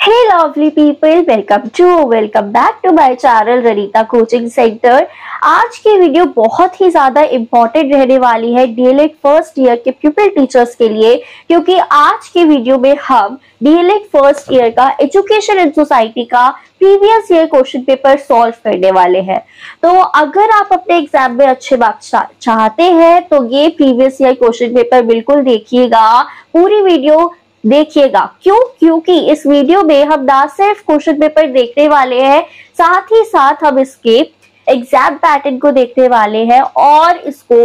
Hey lovely people, welcome back to my channel Ranita coaching centre. आज की video बहुत ही ज्यादा इम्पोर्टेंट रहने वाली है डीएलएड फर्स्ट ईयर के प्यूपिल टीचर्स के लिए, क्योंकि आज की वीडियो में हम डीएलएड फर्स्ट ईयर का एजुकेशन एंड सोसाइटी का previous year question paper solve करने वाले हैं। तो अगर आप अपने एग्जाम में अच्छे मार्क्स चाहते हैं तो ये प्रीवियस ईयर क्वेश्चन पेपर बिल्कुल देखिएगा, पूरी वीडियो देखिएगा। क्योंकि इस वीडियो में हम ना सिर्फ क्वेश्चन पेपर देखने वाले हैं, साथ ही साथ हम इसके एग्जाम पैटर्न को देखने वाले हैं और इसको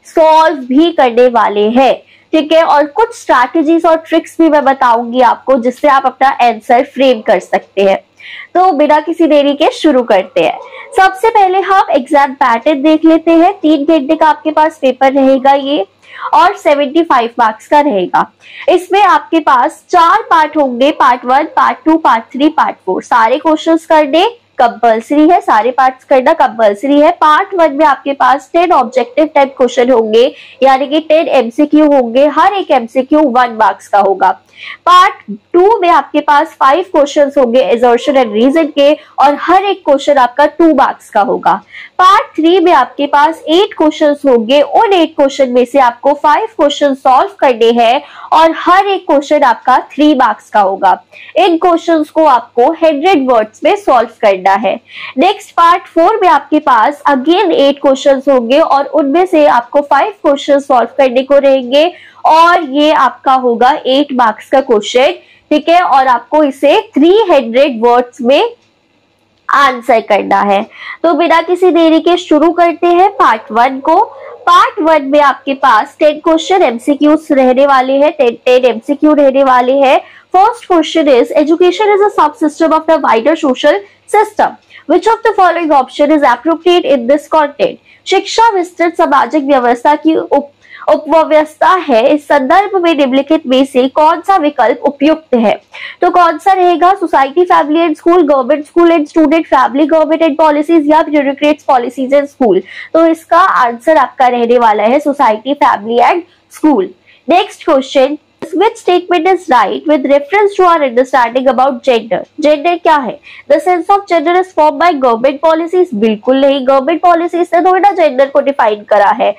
सॉल्व भी करने वाले हैं, ठीक है। और कुछ स्ट्रैटेजीज और ट्रिक्स भी मैं बताऊंगी आपको, जिससे आप अपना आंसर फ्रेम कर सकते हैं। तो बिना किसी देरी के शुरू करते हैं। सबसे पहले हम एग्जाम पैटर्न देख लेते हैं। 3 घंटे का आपके पास पेपर रहेगा ये, और 75 मार्क्स का रहेगा। इसमें आपके पास 4 पार्ट होंगे, पार्ट 1, पार्ट 2, पार्ट 3, पार्ट 4। सारे क्वेश्चंस करने कंपल्सरी है, सारे पार्ट्स करना कंपल्सरी है। पार्ट 1 में आपके पास 10 ऑब्जेक्टिव टाइप क्वेश्चन होंगे, यानी कि 10 एमसीक्यू होंगे, हर एक एमसीक्यू 1 मार्क्स का होगा। पार्ट 2 में आपके पास 5 क्वेश्चंस होंगे असर्शन एंड रीजन के, और हर एक क्वेश्चन आपका 2 मार्क्स का होगा। पार्ट 3 में आपके पास 8 क्वेश्चंस होंगे, उन 8 क्वेश्चन में से आपको 5 क्वेश्चन सॉल्व करने हैं और हर एक क्वेश्चन आपका 3 मार्क्स का होगा। इन क्वेश्चंस को आपको 100 वर्ड्स में सॉल्व करना है। नेक्स्ट पार्ट 4 में आपके पास अगेन 8 क्वेश्चंस होंगे और उनमें से आपको 5 क्वेश्चन सॉल्व करने को रहेंगे, और ये आपका होगा 8 मार्क्स का क्वेश्चन, ठीक है। और आपको इसे 300 वर्ड्स में आंसर करना है। तो बिना किसी देरी के शुरू करते हैं पार्ट 1 को। पार्ट 1 में आपके पास 10 क्वेश्चन एमसीक्यूज रहने वाले हैं, 10 एमसीक्यू रहने वाले हैं। First question is education is a sub system of the wider social system, which of the following option is appropriate in this content. शिक्षा विस्तृत सामाजिक व्यवस्था की उपव्यवस्था है, इस संदर्भ में निम्नलिखित में से कौन सा विकल्प उपयुक्त है। तो कौन सा रहेगा, society, family and school, government school and student, family, government and policies, या ब्यूरोक्रेट्स, पॉलिसीज एंड स्कूल। तो इसका आंसर आपका रहने वाला है society, family and school. Next question, which statement is right with reference to our understanding about gender? Gender क्या है? The sense of gender is formed by government policies? बिल्कुल नहीं, गवर्नमेंट पॉलिसीज से थोड़ा जेंडर को डिफाइन करा है।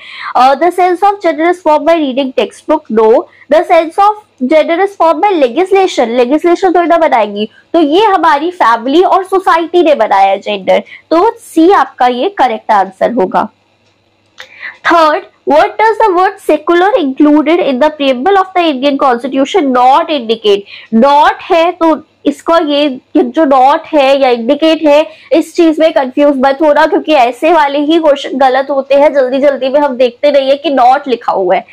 The sense of gender is formed by reading textbook? No. The sense of gender is formed by legislation? legislation थोड़ा बनाएगी, तो ये हमारी फैमिली और सोसाइटी ने बनाया जेंडर, तो सी आपका ये करेक्ट आंसर होगा। Third, what does the word secular included in the preamble of the Indian Constitution not indicate? Not है तो इसका ये जो नॉट है या इंडिकेट है, इस चीज में कंफ्यूज मत होना, क्योंकि ऐसे वाले ही क्वेश्चन गलत होते हैं, जल्दी जल्दी में हम देखते नहीं है कि नॉट लिखा हुआ है।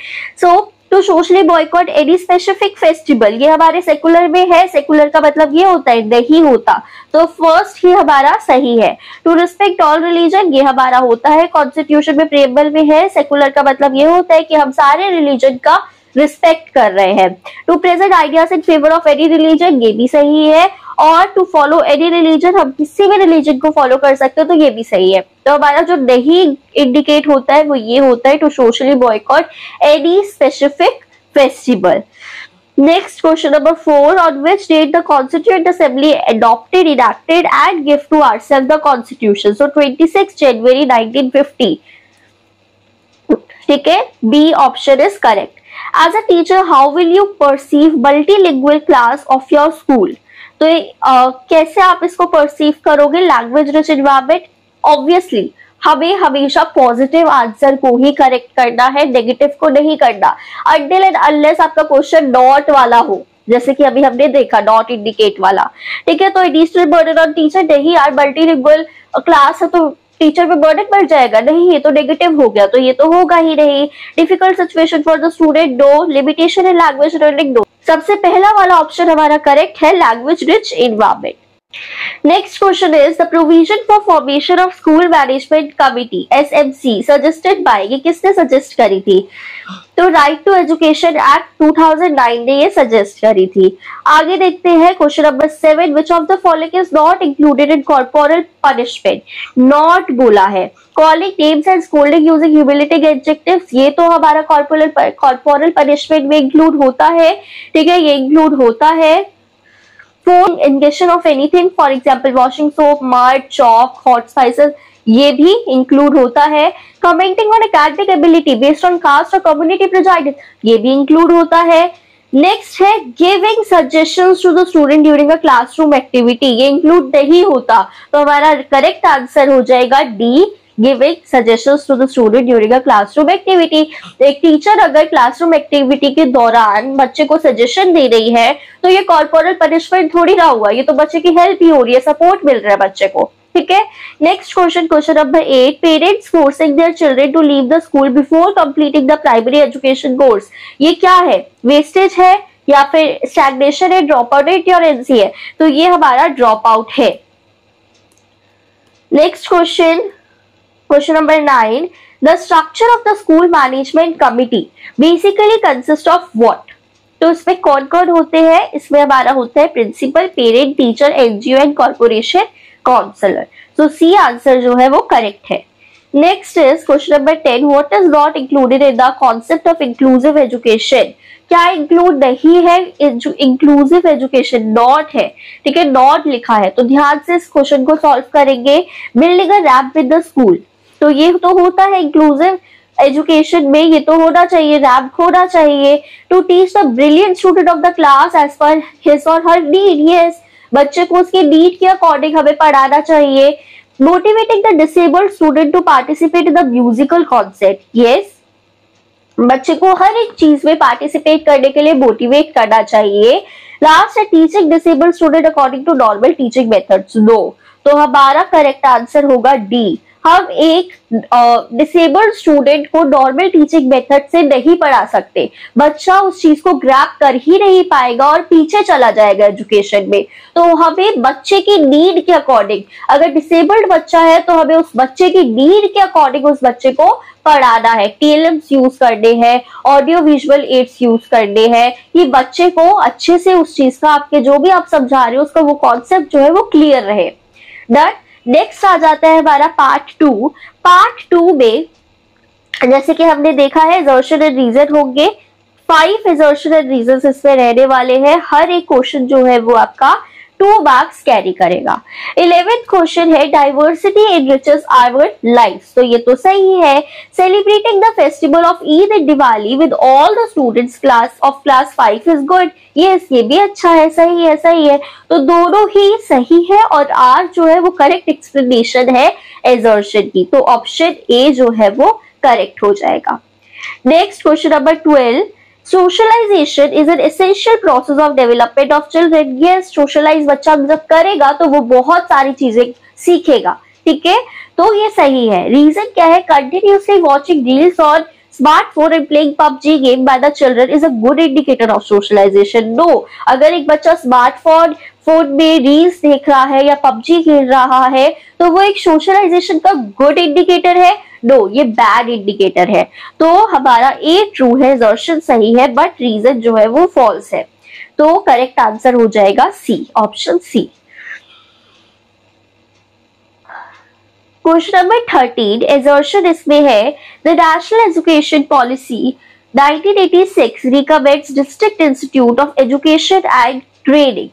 So to socially boycott any specific festival, ये हमारे सेकुलर में है। सेकुलर का मतलब ये होता है नहीं होता, तो फर्स्ट ही हमारा सही है। टू रिस्पेक्ट ऑल रिलीजन, ये हमारा होता है, कॉन्स्टिट्यूशन में प्रेम्बल में है। सेकुलर का मतलब ये होता है कि हम सारे रिलीजन का रिस्पेक्ट कर रहे हैं। To present ideas in favour of any religion, ये भी सही है। और टू फॉलो एनी रिलीजन, हम किसी भी रिलीजन को फॉलो कर सकते हो, तो ये भी सही है। तो हमारा जो नहीं इंडिकेट होता है वो ये होता है, to socially boycott any specific festival. Next question number 4, on which date the Constituent Assembly adopted, enacted and give to ourselves the Constitution? So 26 January 1950, ठीक है, B option is correct. As a teacher, how will you perceive multilingual class of your school? तो कैसे आप इसको perceive करोगे? Language rich environment, obviously हमें हमेशा positive answer को ही करेक्ट करना है, नेगेटिव को नहीं करना, अनटिल एंड अनलेस आपका क्वेश्चन नॉट वाला हो, जैसे कि अभी हमने देखा नॉट इंडिकेट वाला, ठीक है। तो एडिशनल बर्डन ऑन टीचर, नहीं यार मल्टीलिंगुअल क्लास है तो टीचर पे बर्डन बढ़ जाएगा, नहीं, ये तो नेगेटिव हो गया, तो ये तो होगा ही नहीं। Difficult situation for the student, no. Limitation in language learning, no. सबसे पहला वाला ऑप्शन हमारा करेक्ट है, language rich environment. Next question is the provision for formation of school management committee SMC suggested by, ये किसने सजेस्ट करी थी? तो राइट टू एजुकेशन एक्ट 2009 ने ये सजेस्ट करी थी। आगे देखते हैं question number 7, which of the following is not included in corporal punishment? Not बोला है। Calling names and scolding using humiliating adjectives, ये तो हमारा कॉर्पोरल पनिशमेंट में इंक्लूड होता है, ठीक है, ये इंक्लूड होता है। Phone, injection of anything, for example washing soap, mud, chalk, hot spices, ये भी इंक्लूड होता है। Commenting on academic ability based on caste और कम्युनिटी प्रेजाइड, ये भी इंक्लूड होता है। नेक्स्ट है giving suggestions to the student during a classroom activity, ये इंक्लूड नहीं होता, तो हमारा करेक्ट आंसर हो जाएगा D, giving suggestions to the student during a classroom activity. एक टीचर अगर क्लासरूम एक्टिविटी के दौरान बच्चे को सजेशन दे रही है तो ये कॉर्पोरल पनिशमेंट थोड़ी ना हुआ, ये तो बच्चे की हेल्प ही हो रही है, सपोर्ट मिल रहा है बच्चे को, ठीक है। Next question, question number 8, parents forcing their children to leave the school before completing the primary education course, ये क्या है? वेस्टेज है या फिर स्टैग्नेशन है, ड्रॉप आउट है और एनसी है? तो ये हमारा ड्रॉप आउट है। Next question, question number 9, the structure of the school management committee basically consist of what? तो इसमें कौन कौन होते हैं? इसमें हमारा होता है principal, parent, teacher, NGO and corporation counsellor. तो सी आंसर जो है वो करेक्ट है। Next is question number 10, what is not included in the concept of inclusive education? क्या इंक्लूड नहीं है? इंक्लूसिव एजुकेशन नॉट है, ठीक है, नॉट लिखा है, तो ध्यान से इस क्वेश्चन को सॉल्व करेंगे। Building a rapport with the school, तो ये तो होता है इंक्लूसिव एजुकेशन में, ये तो होना चाहिए, रैप होना चाहिए। To teach the brilliant student of the class as per his और हर नीड, यस, बच्चे को उसके नीड के अकॉर्डिंग हमें पढ़ाना चाहिए। Motivating the disabled student to participate in the musical concert, yes, बच्चे को हर एक चीज में पार्टिसिपेट करने के लिए मोटिवेट करना चाहिए। लास्ट है teaching disabled student according to normal teaching methods, no, तो हमारा करेक्ट आंसर होगा डी। हम एक डिसेबल्ड स्टूडेंट को नॉर्मल टीचिंग मेथड से नहीं पढ़ा सकते, बच्चा उस चीज को ग्रैप कर ही नहीं पाएगा और पीछे चला जाएगा एजुकेशन में। तो हमें बच्चे की नीड के अकॉर्डिंग, अगर डिसेबल्ड बच्चा है तो हमें उस बच्चे की नीड के अकॉर्डिंग उस बच्चे को पढ़ाना है। TLMs यूज करने हैं, ऑडियो विजुअल एड्स यूज करने हैं, ये बच्चे को अच्छे से उस चीज का, आपके जो भी आप समझा रहे हो उसका वो कॉन्सेप्ट जो है वो क्लियर रहे। डन। नेक्स्ट आ जाता है हमारा पार्ट 2। पार्ट 2 में जैसे कि हमने देखा है assertion and reason होंगे, 5 assertion and reasons इसमें रहने वाले हैं। हर एक क्वेश्चन जो है वो आपका 2 मार्क्स कैरी करेगा। 11th क्वेश्चन है डाइवर्सिटी एनरिचेस आवर लाइफ, तो ये तो सही है। Celebrating the festival of Eid and Diwali with all the students class of class 5 is good, yes, ये भी अच्छा है, सही है, सही है, तो दोनों ही सही है और आर जो है वो करेक्ट एक्सप्लेनेशन है एजर्शन की, तो ऑप्शन ए जो है वो करेक्ट हो जाएगा। Next question number 12, socialisation is an essential process of development of children, yes, socialise बच्चा जब करेगा तो वो बहुत सारी चीजें सीखेगा, ठीक है, तो ये सही है। रीजन क्या है? Continuously watching reels on smartphone and playing PUBG game by the children is a good indicator of socialisation, no, अगर एक बच्चा स्मार्टफोन में रील्स देख रहा है या PUBG खेल रहा है तो वो एक सोशलाइजेशन का गुड इंडिकेटर है, नो, ये बैड इंडिकेटर है। तो हमारा ए ट्रू है, assertion सही है, बट रीजन जो है वो फॉल्स है, तो करेक्ट आंसर हो जाएगा C, option C. Question number 13, assertion इसमें है the national education policy 1986 recommends district institute of education and training,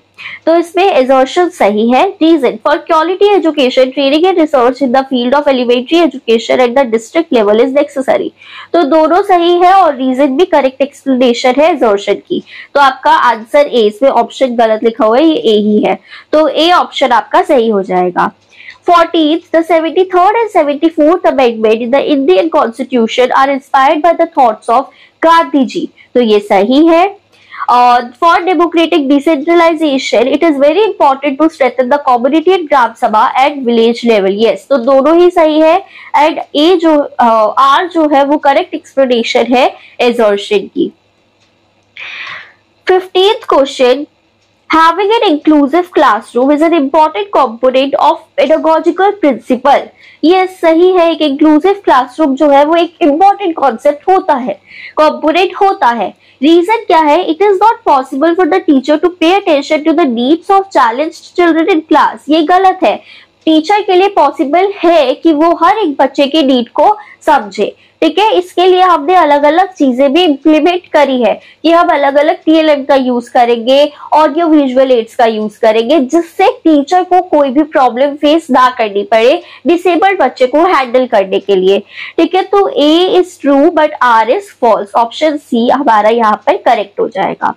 तो इसमें assertion सही है। Reason for quality education training and research in the field of elementary education at the district level is necessary, तो दोनों सही है और reason भी करेक्ट एक्सप्लेनेशन है assertion की, तो आपका आंसर ए, इसमें ऑप्शन गलत लिखा हुआ है, ये ए ही है, तो ए ऑप्शन आपका सही हो जाएगा। 14th, the 73rd and 74th amendment in the Indian Constitution are inspired by the thoughts of Gandhi ji, तो ये सही है। For democratic decentralization, it is very important to strengthen the community and gram sabha at village level, yes, तो दोनों ही सही है and ए जो are जो है वो करेक्ट एक्सप्लेनेशन है assertion की। 15th question, having an inclusive classroom is an important component of pedagogical principle, yes, सही है, एक inclusive classroom जो है वो एक important concept होता है, component होता है। रीजन क्या है? it is not possible for the teacher to pay attention to the needs of challenged children in class, ये गलत है। टीचर के लिए पॉसिबल है कि वो हर एक बच्चे के नीड को समझे, ठीक है। इसके लिए हमने अलग अलग चीजें भी इम्प्लीमेंट करी है कि हम अलग अलग TLM का यूज करेंगे, ऑडियो विजुअल एड्स का यूज करेंगे, जिससे टीचर को कोई भी प्रॉब्लम फेस ना करनी पड़े डिसेबल्ड बच्चे को हैंडल करने के लिए। ठीक है, तो A is true but R is false, option C हमारा यहाँ पर करेक्ट हो जाएगा।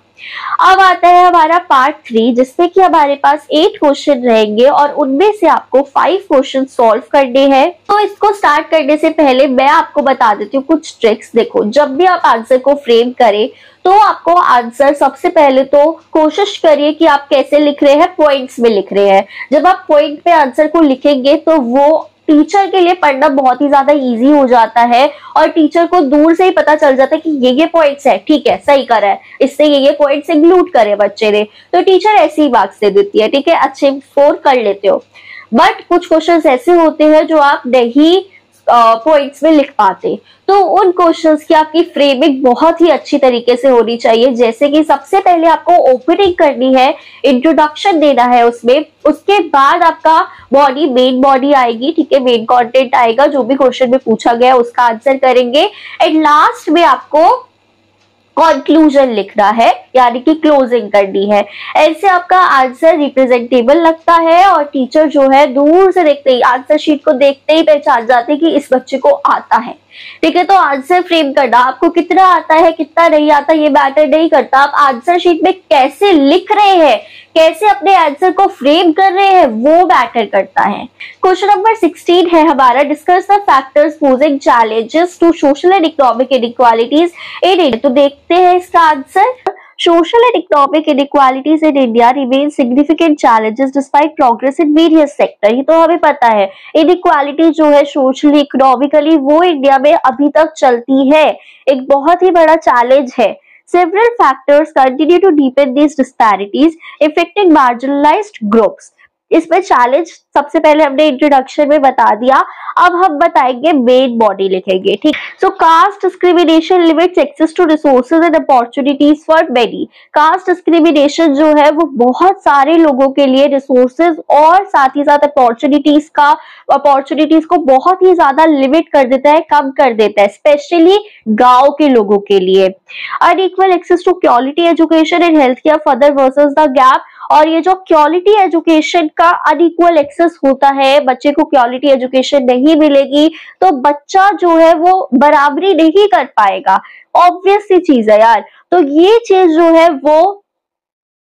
अब आता है हमारा पार्ट 3, जिससे कि हमारे पास 8 क्वेश्चन रहेंगे और उनमें से आपको 5 क्वेश्चन सॉल्व करने हैं। तो इसको स्टार्ट करने से पहले मैं आपको बता देती हूँ कुछ ट्रिक्स। देखो, जब भी आप आंसर को फ्रेम करें तो आपको आंसर सबसे पहले तो कोशिश करिए कि आप कैसे लिख रहे हैं, पॉइंट्स में लिख रहे हैं। जब आप पॉइंट पे आंसर को लिखेंगे तो वो टीचर के लिए पढ़ना बहुत ही ज्यादा इजी हो जाता है और टीचर को दूर से ही पता चल जाता है कि ये पॉइंट्स है, ठीक है सही करा है, इससे ये पॉइंट्स इंक्लूड करे बच्चे ने, तो टीचर ऐसे ही मार्क्स दे देती है। ठीक है, अच्छे स्कोर कर लेते हो। बट कुछ क्वेश्चंस ऐसे होते हैं जो आप नहीं पॉइंट्स में लिख पाते, तो उन क्वेश्चंस की आपकी फ्रेमिंग बहुत ही अच्छी तरीके से होनी चाहिए। जैसे कि सबसे पहले आपको ओपनिंग करनी है, इंट्रोडक्शन देना है उसमें, उसके बाद आपका बॉडी, मेन बॉडी आएगी। ठीक है, मेन कंटेंट आएगा, जो भी क्वेश्चन में पूछा गया उसका आंसर करेंगे एंड लास्ट में आपको कंक्लूजन लिखना है, यानी कि क्लोजिंग करनी है। ऐसे आपका आंसर रिप्रेजेंटेबल लगता है और टीचर जो है दूर से देखते ही, आंसर शीट को देखते ही पहचान जाते हैं कि इस बच्चे को आता है। ठीक है, तो आंसर फ्रेम करना, आपको कितना आता है कितना नहीं आता ये मैटर नहीं करता, आप आंसर शीट में कैसे लिख रहे हैं, कैसे अपने आंसर को फ्रेम कर रहे हैं, वो मैटर करता है। क्वेश्चन नंबर 16 है हमारा, discuss the factors posing challenges to social and economic inequalities in India. तो देखते हैं इसका answer. Social and economic inequalities in India remain significant challenges despite progress in various sectors। ये तो हमें पता है, inequality जो है सोशली इकोनॉमिकली वो इंडिया में अभी तक चलती है, एक बहुत ही बड़ा चैलेंज है। Several factors continue to deepen these disparities, affecting marginalized groups। इसमें चैलेंज सबसे पहले हमने इंट्रोडक्शन में बता दिया, अब हम बताएंगे मेन बॉडी लिखेंगे। ठीक, so caste discrimination limits access to resources and opportunities for many. Caste discrimination जो है वो बहुत सारे लोगों के लिए रिसोर्सेज और साथ ही साथ अपॉर्चुनिटीज को बहुत ही ज्यादा लिमिट कर देता है, कम कर देता है, स्पेशली गांव के लोगों के लिए। Unequal access to quality education and health care further worsens the gap. और ये जो क्वालिटी एजुकेशन का अनइक्वल एक्सेस होता है, बच्चे को क्वालिटी एजुकेशन नहीं मिलेगी तो बच्चा जो है वो बराबरी नहीं कर पाएगा, ऑब्वियस सी चीज है यार। तो ये चीज जो है वो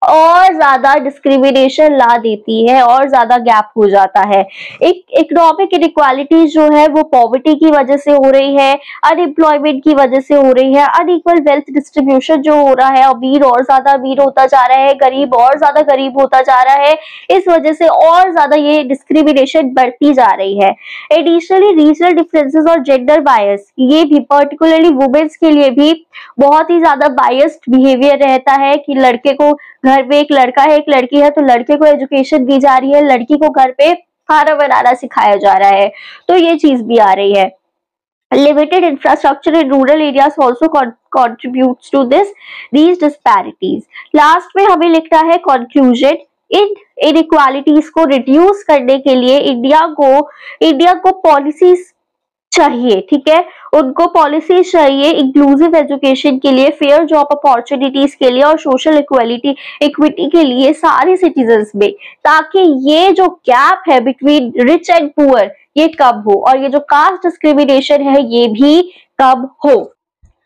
और ज्यादा डिस्क्रिमिनेशन ला देती है और ज्यादा गैप हो जाता है। एक इकोनॉमिक इनइक्वालिटी जो है वो पॉवर्टी की वजह से हो रही है, अनएम्प्लॉयमेंट की वजह से हो रही है, अनइक्वल वेल्थ डिस्ट्रीब्यूशन जो हो रहा है, अमीर और ज्यादा अमीर होता जा रहा है, गरीब और ज्यादा गरीब होता जा रहा है, इस वजह से और ज्यादा ये डिस्क्रिमिनेशन बढ़ती जा रही है। एडिशनली रीजनल डिफरेंसेस और जेंडर बायस, ये भी पर्टिकुलरली वुमेन्स के लिए भी बहुत ही ज्यादा बायस्ड बिहेवियर रहता है कि लड़के को, घर में एक लड़का है एक लड़की है तो लड़के को एजुकेशन दी जा रही है, लड़की को घर पे खाना बनाना सिखाया जा रहा है, तो ये चीज भी आ रही है। Limited infrastructure in rural areas also contributes to these disparities। Last में हमें लिखना है conclusion। इन inequalities को रिड्यूस करने के लिए इंडिया को पॉलिसीज चाहिए। ठीक है, उनको पॉलिसी चाहिए इंक्लूसिव एजुकेशन के लिए, फेयर जॉब अपॉर्चुनिटीज के लिए और सोशल इक्विटी के लिए सारे सिटीजन्स में, ताकि ये जो गैप है बिटवीन रिच एंड पुअर ये कम हो और ये जो कास्ट डिस्क्रिमिनेशन है ये भी कम हो।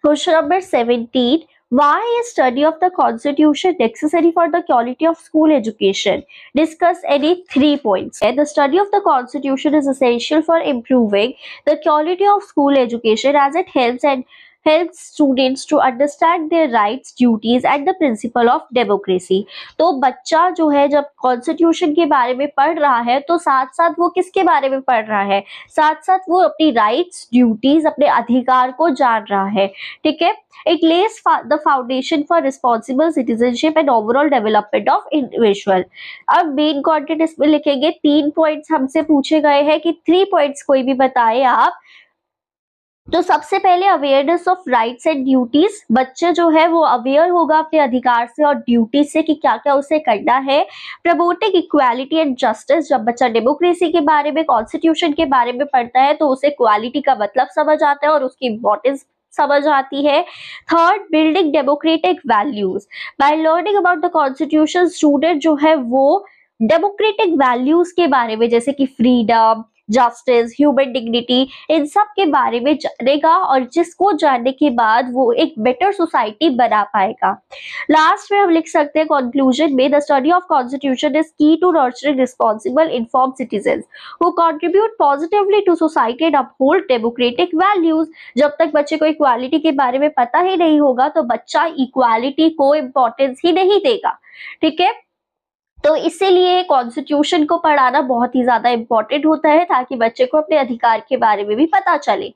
Question number 17, why is study of the constitution necessary for the quality of school education? Discuss any 3 points. The study of the constitution is essential for improving the quality of school education as it helps students to understand their rights, duties and the principle of democracy। तो बच्चा जो है जब constitution के बारे में पढ़ रहा है तो साथ साथ वो किसके बारे में पढ़ रहा है, साथ साथ वो अपनी राइट्स, ड्यूटीज, अपने अधिकार को जान रहा है। ठीक है, it less the foundation for responsible citizenship and overall development of individual. अब मेन कंटेंट इसमें लिखेंगे, 3 पॉइंट्स हमसे पूछे गए हैं कि 3 पॉइंट्स कोई भी बताए आप तो सबसे पहले awareness of rights and duties, बच्चे जो है वो अवेयर होगा अपने अधिकार से और ड्यूटी से कि क्या क्या उसे करना है। प्रमोटिंग इक्वालिटी एंड जस्टिस, जब बच्चा डेमोक्रेसी के बारे में, कॉन्स्टिट्यूशन के बारे में पढ़ता है तो उसे इक्वालिटी का मतलब समझ आता है और उसकी इंपॉर्टेंस समझ आती है। Third, building democratic values, by learning about the constitution student जो है वो डेमोक्रेटिक वैल्यूज के बारे में, जैसे कि फ्रीडम, जस्टिस, ह्यूमन डिग्निटी, इन सब के बारे में जानेगा और जिसको जानने के बाद वो एक बेटर सोसाइटी बना पाएगा। लास्ट में हम लिख सकते हैं कंक्लूजन में, the study of constitution is key to nurturing responsible informed citizens who contribute positively to society and uphold democratic values. जब तक बच्चे को इक्वालिटी के बारे में पता ही नहीं होगा तो बच्चा इक्वालिटी को इम्पोर्टेंस ही नहीं देगा। ठीक है, तो इसीलिए कॉन्स्टिट्यूशन को पढ़ाना बहुत ही ज्यादा इंपॉर्टेंट होता है ताकि बच्चे को अपने अधिकार के बारे में भी पता चले।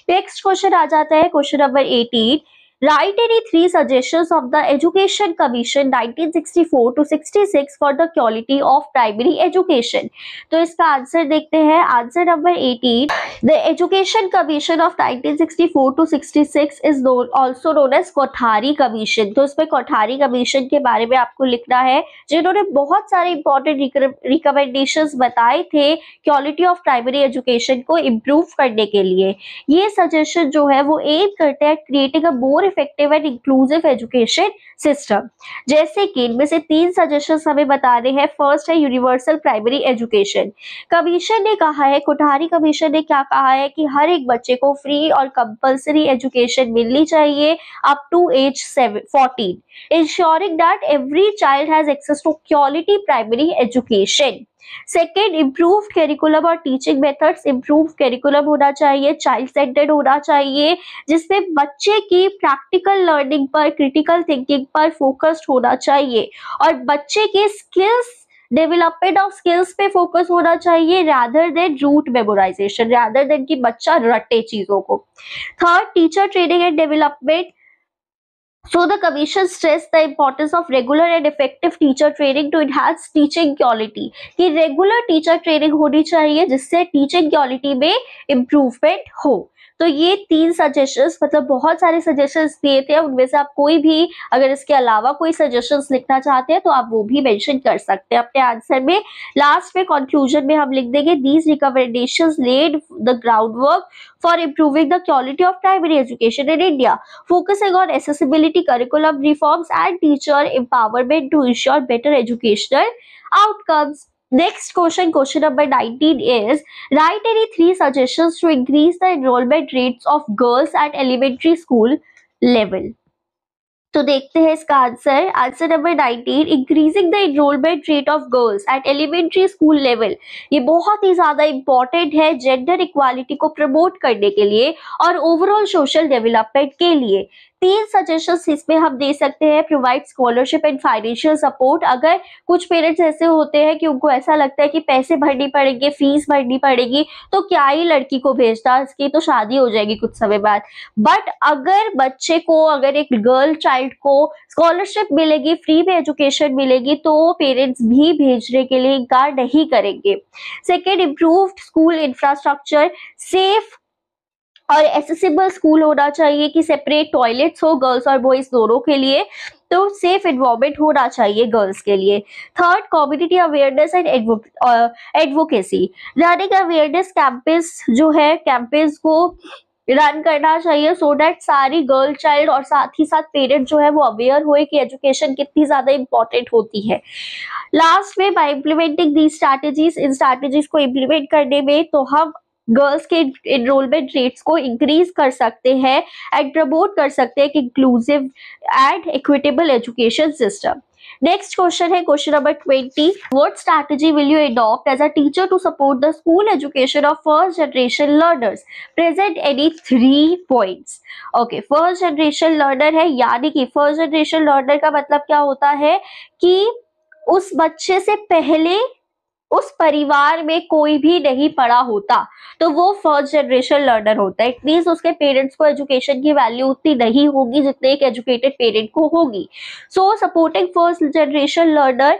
नेक्स्ट क्वेश्चन आ जाता है, question number 18, write any 3 suggestions of the education commission 1964 to 66 for the quality of primary education. तो इसका आंसर देखते हैं। Answer number 18, the education commission of 1964 to 66 is also known as Kothari commission. तो इसमें Kothari commission के बारे में आपको लिखना है, जिन्होंने बहुत सारे इंपॉर्टेंट रिकमेंडेशंस बताए थे क्वालिटी ऑफ प्राइमरी एजुकेशन को इम्प्रूव करने के लिए। ये सजेशन जो है वो एम करते हैं creating a more effective and inclusive education system. जैसे कि इनमें से 3 सजेशंस हमें बताने हैं। फर्स्ट है यूनिवर्सल प्राइमरी एजुकेशन। कमीशन ने कहा है, कोठारी कमीशन ने क्या कहा है कि हर एक बच्चे को फ्री और कंपल्सरी एजुकेशन मिलनी चाहिए up to age 14, ensuring that every child has access to quality primary education. Second, improve curriculum और टीचिंग मेथड्स। इम्प्रूव कैरिकुलम होना चाहिए, चाइल्ड सेंटर्ड होना चाहिए, जिसमें बच्चे की प्रैक्टिकल लर्निंग पर, क्रिटिकल थिंकिंग पर फोकस्ड होना चाहिए और बच्चे के स्किल्स, डेवलपमेंट ऑफ स्किल्स पे फोकस होना चाहिए rather than rote memorisation, rather than कि बच्चा रटे चीजों को। Third, teacher training and development. So the commission stressed the importance of regular and effective teacher training to enhance teaching quality, कि regular teacher training होनी चाहिए जिससे teaching quality में improvement हो। तो ये 3 सजेशंस, मतलब बहुत सारे सजेशंस दिए थे, उनमें से आप कोई भी अगर इसके अलावा कोई सजेशंस लिखना चाहते हैं तो आप वो भी मेंशन कर सकते हैं अपने आंसर में। लास्ट में कंक्लूजन में हम लिख देंगे, these recommendations laid the groundwork for improving the quality of primary education in India, focusing on accessibility, curriculum reforms and teacher empowerment to ensure better educational outcomes. Next question, question number 19 is, write any 3 suggestions to increase the enrollment rates of girls at elementary school level. तो देखते हैं इसका answer. Answer number 19, increasing the enrolment rate of girls at elementary school level. ये बहुत ही ज्यादा important है gender equality को प्रमोट करने के लिए और ओवरऑल सोशल डेवलपमेंट के लिए। 3 सजेशंस इसमें हम दे सकते हैं। Provide scholarship and financial support. अगर कुछ पेरेंट्स ऐसे होते हैं कि उनको ऐसा लगता है कि पैसे भरनी पड़ेंगे, फीस भरनी पड़ेगी, तो क्या ही लड़की को भेजना, इसकी तो शादी हो जाएगी कुछ समय बाद। बट अगर बच्चे को, अगर एक गर्ल चाइल्ड को स्कॉलरशिप मिलेगी, फ्री में एजुकेशन मिलेगी, तो पेरेंट्स भी भेजने के लिए इनकार नहीं करेंगे। Second, improved school infrastructure. Safe और एसेसिबल स्कूल होना चाहिए कि सेपरेट टॉयलेट्स हो गर्ल्स और बॉयज दोनों के लिए, तो सेफ एनवायरनमेंट होना चाहिए गर्ल्स के लिए। Third, community awareness and advocacy. Running awareness campaigns जो है, कैंपेस को रन करना चाहिए सो दैट सारी गर्ल चाइल्ड और साथ ही साथ पेरेंट जो है वो अवेयर हुए कि एजुकेशन कितनी ज्यादा इंपॉर्टेंट होती है। लास्ट में, bye implementing the strategies, in strategies को इम्प्लीमेंट करने में तो हम गर्ल्स के एनरोलमेंट रेट्स को इंक्रीज कर सकते हैं एंड प्रमोट कर सकते हैं कि inclusive and equitable education system. Next question है question number 20, what strategy will you adopt as a teacher to support the school education of first generation learners, present any 3 points. Okay, first generation learner है, यानी कि first generation learner का मतलब क्या होता है कि उस बच्चे से पहले उस परिवार में कोई भी नहीं पढ़ा होता, तो वो फर्स्ट जनरेशन लर्नर होता है। इट मींस उसके पेरेंट्स को एजुकेशन की वैल्यू उतनी नहीं होगी जितने एक एजुकेटेड पेरेंट को होगी। So supporting first generation learner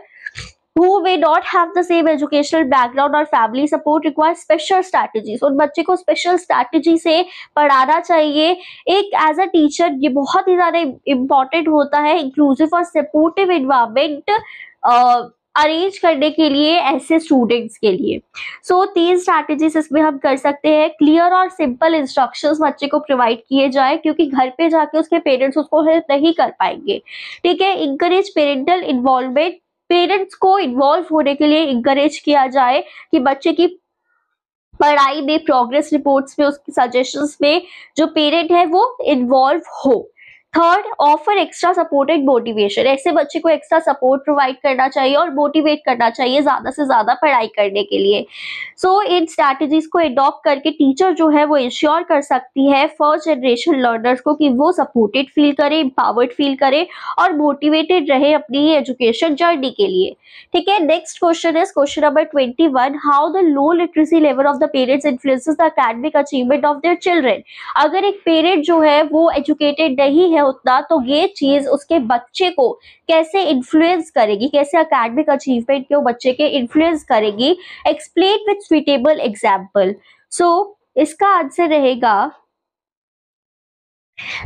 who may not have the same educational background or family support require special strategies। उन बच्चे को स्पेशल स्ट्रैटेजी से पढ़ाना चाहिए। एक एज अ टीचर ये बहुत ही ज्यादा इम्पोर्टेंट होता है इंक्लूसिव और सपोर्टिव इन्वायरमेंट अरेंज करने के लिए ऐसे स्टूडेंट्स के लिए। सो 3 स्ट्रैटेजीज इसमें हम कर सकते हैं। क्लियर और सिंपल इंस्ट्रक्शंस बच्चे को प्रोवाइड किए जाए, क्योंकि घर पे जाके उसके पेरेंट्स उसको हेल्प नहीं कर पाएंगे। ठीक है। इंकरेज पेरेंटल इन्वॉल्वमेंट, पेरेंट्स को इन्वॉल्व होने के लिए इंकरेज किया जाए कि बच्चे की पढ़ाई में, प्रोग्रेस रिपोर्ट्स में, उसकी सजेशंस में जो पेरेंट है वो इन्वॉल्व हो। Third, offer extra support and motivation, ऐसे बच्चे को एक्स्ट्रा सपोर्ट प्रोवाइड करना चाहिए और मोटिवेट करना चाहिए ज्यादा से ज्यादा पढ़ाई करने के लिए। सो इन स्ट्रैटेजीज को एडॉप्ट करके टीचर जो है वो इंश्योर कर सकती है फर्स्ट जनरेशन लर्नर्स को कि वो सपोर्टेड फील करे, एम्पावर्ड फील करे और मोटिवेटेड रहे अपनी एजुकेशन जर्नी के लिए। ठीक है। Next question is question number 21, how the low literacy level of the parents influences the academic achievement of their children. अगर एक पेरेंट जो है वो एजुकेटेड नहीं है उतना, तो ये चीज उसके बच्चे को कैसे इन्फ्लुएंस करेगी, कैसे एकेडमिक अचीवमेंट को बच्चे के इन्फ्लुएंस करेगी। Explain with suitable example. So इसका आंसर रहेगा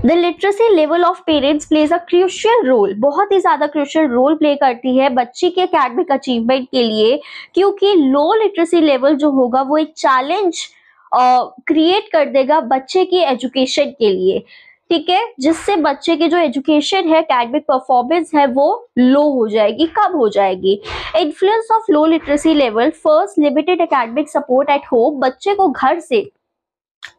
the literacy level of parents plays a crucial role, बहुत ही ज्यादा क्रूशियल रोल प्ले करती है बच्चे के एकेडमिक अचीवमेंट के लिए, क्योंकि लो लिटरेसी लेवल जो होगा वो एक चैलेंज क्रिएट कर देगा बच्चे की एजुकेशन के लिए। ठीक है। जिससे बच्चे की जो एजुकेशन है, एकेडमिक परफॉर्मेंस है, वो लो हो जाएगी, कम हो जाएगी। Influence of low literacy level, first limited academic support at home, बच्चे को घर से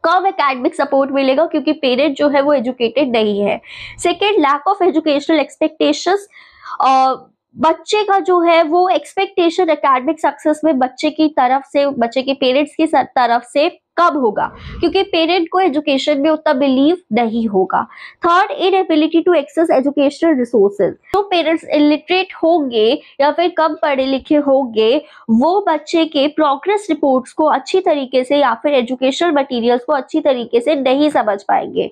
कम एकेडमिक सपोर्ट मिलेगा क्योंकि पेरेंट जो है वो एजुकेटेड नहीं है। Second, lack of educational expectations, बच्चे का जो है वो एक्सपेक्टेशन एकेडमिक सक्सेस में बच्चे की तरफ से, बच्चे के पेरेंट्स की तरफ से कब होगा, क्योंकि पेरेंट को एजुकेशन में उतना बिलीव नहीं होगा। Third, inability to access educational resources, जो पेरेंट्स इलिटरेट होंगे या फिर कम पढ़े लिखे होंगे, वो बच्चे के प्रोग्रेस रिपोर्ट्स को अच्छी तरीके से या फिर एजुकेशनल मटेरियल्स को अच्छी तरीके से नहीं समझ पाएंगे,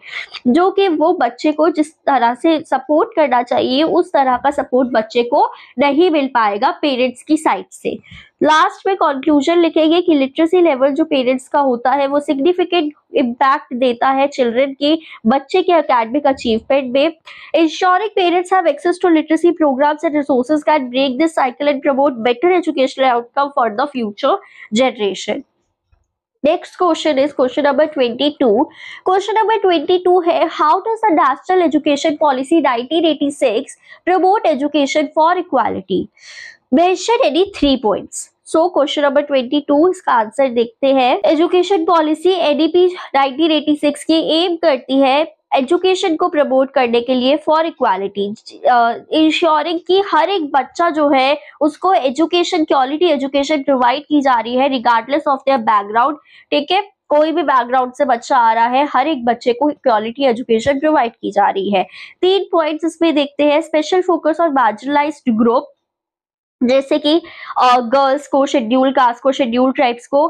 जो कि वो बच्चे को जिस तरह से सपोर्ट करना चाहिए उस तरह का सपोर्ट बच्चे को नहीं मिल पाएगा पेरेंट्स की साइड से। लास्ट में कंक्लूजन लिखेंगे कि लिटरेसी लेवल जो पेरेंट्स का होता है वो सिग्निफिकेंट इम्पैक्ट देता है चिल्ड्रन की, बच्चे के एकेडमिक अचीवमेंट में। Ensuring parents have access to literacy programmes and resources can break this cycle and promote better educational outcome for the future generation. Next question is question number 22। Question number 22 है, how does the national education policy 1986 promote education for equality? Mention any 3 points. So question number 22, इसका answer देखते हैं। Education policy NEP 1986 की M करती है education को promote करने के लिए फॉर इक्वालिटी, इंश्योरिंग कि हर एक बच्चा जो है उसको एजुकेशन, क्वालिटी एजुकेशन प्रोवाइड की जा रही है रिगार्डलेस ऑफ देयर बैकग्राउंड। ठीक है। कोई भी बैकग्राउंड से बच्चा आ रहा है, हर एक बच्चे को क्वालिटी एजुकेशन प्रोवाइड की जा रही है। 3 पॉइंट्स इसमें देखते हैं। स्पेशल फोकस और मार्जिनलाइज्ड ग्रुप, जैसे कि गर्ल्स को, शेड्यूल कास्ट को, शेड्यूल ट्राइब्स को,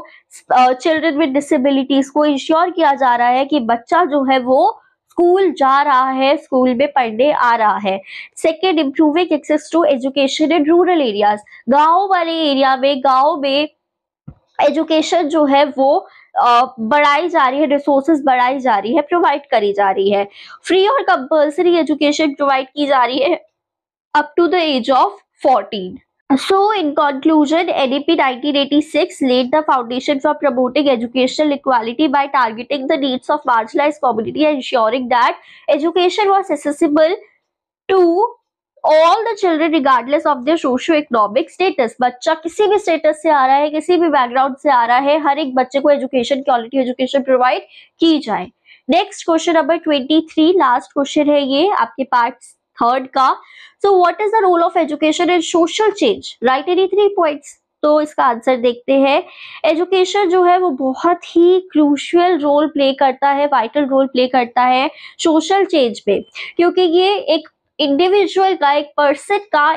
चिल्ड्रन विद डिसेबिलिटीज को इंश्योर किया जा रहा है कि बच्चा जो है वो स्कूल जा रहा है, स्कूल में पढ़ने आ रहा है। Second, improving access to education in rural areas, गाँव वाले एरिया में, गाँव में एजुकेशन जो है वो बढ़ाई जा रही है, रिसोर्सेज बढ़ाई जा रही है, प्रोवाइड करी जा रही है। फ्री और कंपल्सरी एजुकेशन प्रोवाइड की जा रही है up to the age of 14. So, in conclusion, NEP 1986 laid the foundation for promoting educational equality by targeting the needs of marginalized community and ensuring that education was accessible to all the children regardless of their socio-economic status. बच्चा किसी भी status से आ रहा है, किसी भी background से आ रहा है, हर एक बच्चे को एजुकेशन, क्वालिटी एजुकेशन प्रोवाइड की जाए। Next question number 23, last question है ये आपके पार्ट 3 का। So what is the role of education in social change? Write any 3 points. तो इसका आंसर देखते हैं। एजुकेशन जो है वो बहुत ही क्रूशियल रोल प्ले करता है, वाइटल रोल प्ले करता है सोशल चेंज में, क्योंकि ये एक इंडिविजुअल का, एक पर्सन का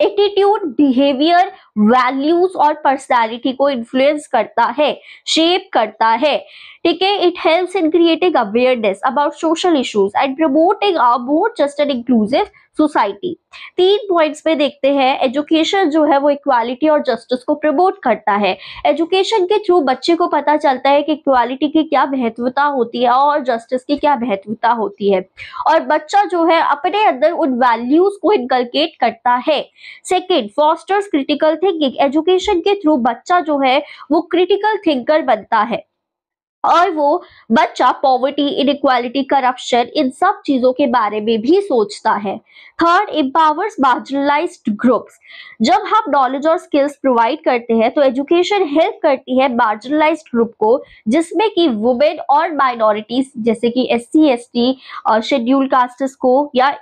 एटीट्यूड, बिहेवियर, वैल्यूज और पर्सनालिटी को इन्फ्लुएंस करता है, शेप करता है। ठीक है। It helps in creating awareness about social issues and promoting a more just and inclusive society. 3 points पे देखते हैं। एजुकेशन जो है वो इक्वालिटी और जस्टिस को प्रमोट करता है। एजुकेशन के थ्रू बच्चे को पता चलता है कि इक्वालिटी की क्या महत्वता होती है और जस्टिस की क्या महत्वता होती है, और बच्चा जो है अपने अंदर उन वैल्यूज को इनकलकेट करता है। Second, fosters critical thinking. Education के थ्रू बच्चा जो है वो क्रिटिकल थिंकर बनता है और वो बच्चा पॉवर्टी, इनइक्वालिटी, करप्शन, इन सब चीजों के बारे में भी सोचता है। Third, empowers marginalised groups. जब हम नॉलेज और स्किल्स प्रोवाइड करते हैं तो एजुकेशन हेल्प करती है मार्जिनलाइज्ड ग्रुप को, जिसमें कि वुमेन और माइनॉरिटीज जैसे कि SC ST और शेड्यूल कास्ट्स को या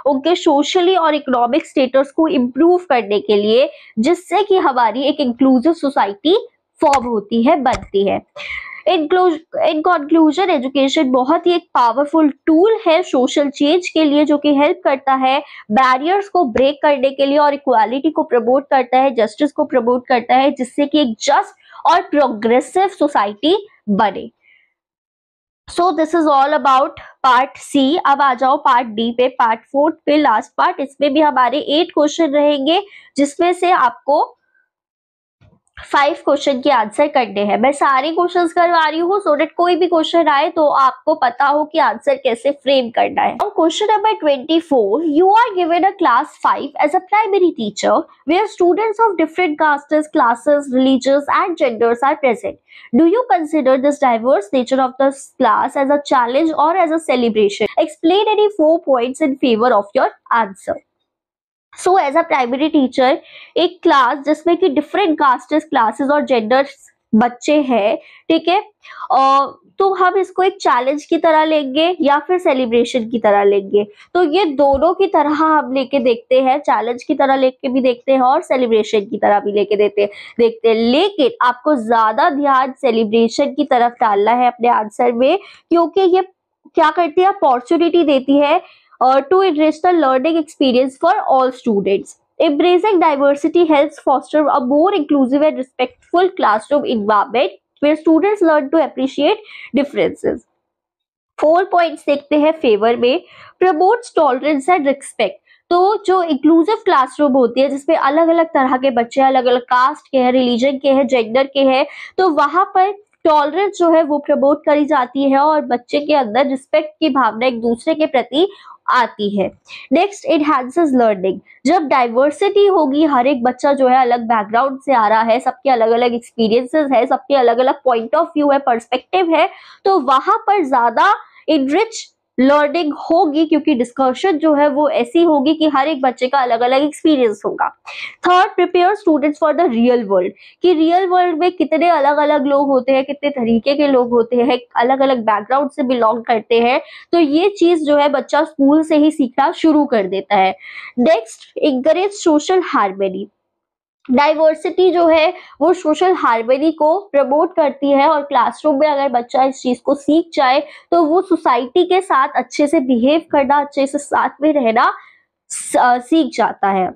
उनके सोशली और इकोनॉमिक स्टेटस को इम्प्रूव करने के लिए, जिससे कि हमारी एक इंक्लूसिव सोसाइटी फॉर्म होती है, बनती है। इन कंक्लूजन, एजुकेशन बहुत ही एक पावरफुल टूल है सोशल चेंज के लिए, जो कि हेल्प करता है बैरियर्स को ब्रेक करने के लिए और इक्वालिटी को प्रमोट करता है, जस्टिस को प्रमोट करता है, जिससे कि एक जस्ट और प्रोग्रेसिव सोसाइटी बने। So this is all about part C. अब आ जाओ पार्ट डी पे, पार्ट 4 पे, लास्ट पार्ट। इसमें भी हमारे 8 क्वेश्चन रहेंगे, जिसमें से आपको 5 क्वेश्चन के आंसर करने हैं। मैं सारे क्वेश्चंस करवा रही हूँ सो दैट कोई भी क्वेश्चन आए तो आपको पता हो कि आंसर कैसे फ्रेम करना है। Question number 24, you are given a class 5 as a primary teacher where students of different castes, classes, religious and genders are present. Do you consider this diverse nature of the class as a challenge or as a celebration? Explain any 4 points in favor of your answer. So as a primary teacher, एक class जिसमें कि different castes, classes और genders बच्चे हैं, ठीक है, तो हम इसको एक चैलेंज की तरह लेंगे या फिर सेलिब्रेशन की तरह लेंगे। तो ये दोनों की तरह हम लेके देखते हैं, चैलेंज की तरह लेके भी देखते हैं और सेलिब्रेशन की तरह भी लेके देखते हैं। लेकिन आपको ज्यादा ध्यान सेलिब्रेशन की तरफ डालना है अपने आंसर में, क्योंकि ये क्या करती है, अपॉर्चुनिटी देती है to enrich the learning experience for all students. Embracing diversity helps foster a more inclusive and respectful classroom environment where students learn to appreciate differences. 4 points देखते हैं फेवर में। Promotes tolerance and respect. तो जो inclusive classroom होती है जिसमें अलग अलग तरह के बच्चे, अलग अलग कास्ट के हैं, रिलीजन के हैं, जेंडर के हैं, तो वहां पर टॉलरेंस जो है वो प्रमोट करी जाती है और बच्चे के अंदर रिस्पेक्ट की भावना एक दूसरे के प्रति आती है। Next, enhances learning. जब डाइवर्सिटी होगी, हर एक बच्चा जो है अलग बैकग्राउंड से आ रहा है, सबके अलग अलग एक्सपीरियंसेस है, सबके अलग अलग पॉइंट ऑफ व्यू है, पर्सपेक्टिव है, तो वहां पर ज्यादा इनरिच लर्निंग होगी, क्योंकि डिस्कशन जो है वो ऐसी होगी कि हर एक बच्चे का अलग अलग एक्सपीरियंस होगा। Third, prepare students for the real world, कि रियल वर्ल्ड में कितने अलग अलग लोग होते हैं, कितने तरीके के लोग होते हैं, अलग अलग बैकग्राउंड से बिलोंग करते हैं, तो ये चीज जो है बच्चा स्कूल से ही सीखना शुरू कर देता है। Next, encourage social harmony. Diversity जो है वो सोशल हार्मनी को प्रमोट करती है और क्लासरूम में अगर बच्चा इस चीज को सीख जाए तो वो सोसाइटी के साथ अच्छे से बिहेव करना, अच्छे से साथ में रहना सीख जाता है।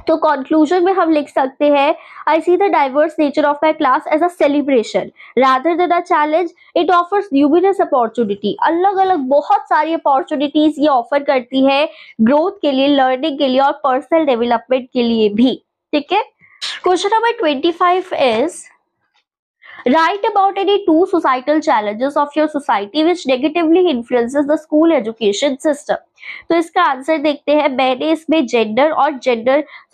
तो कंक्लूजन में हम लिख सकते हैं, I see the diverse nature of my class as a celebration rather than a challenge. It offers numerous opportunity. अलग अलग बहुत सारी अपॉर्चुनिटीज ये ऑफर करती है ग्रोथ के लिए, लर्निंग के लिए और पर्सनल डेवलपमेंट के लिए भी. ठीक है. Question number 25 is write about any 2 societal challenges of your society which negatively influences the school education system. तो इसका आंसर देखते हैं. मैंने इसमें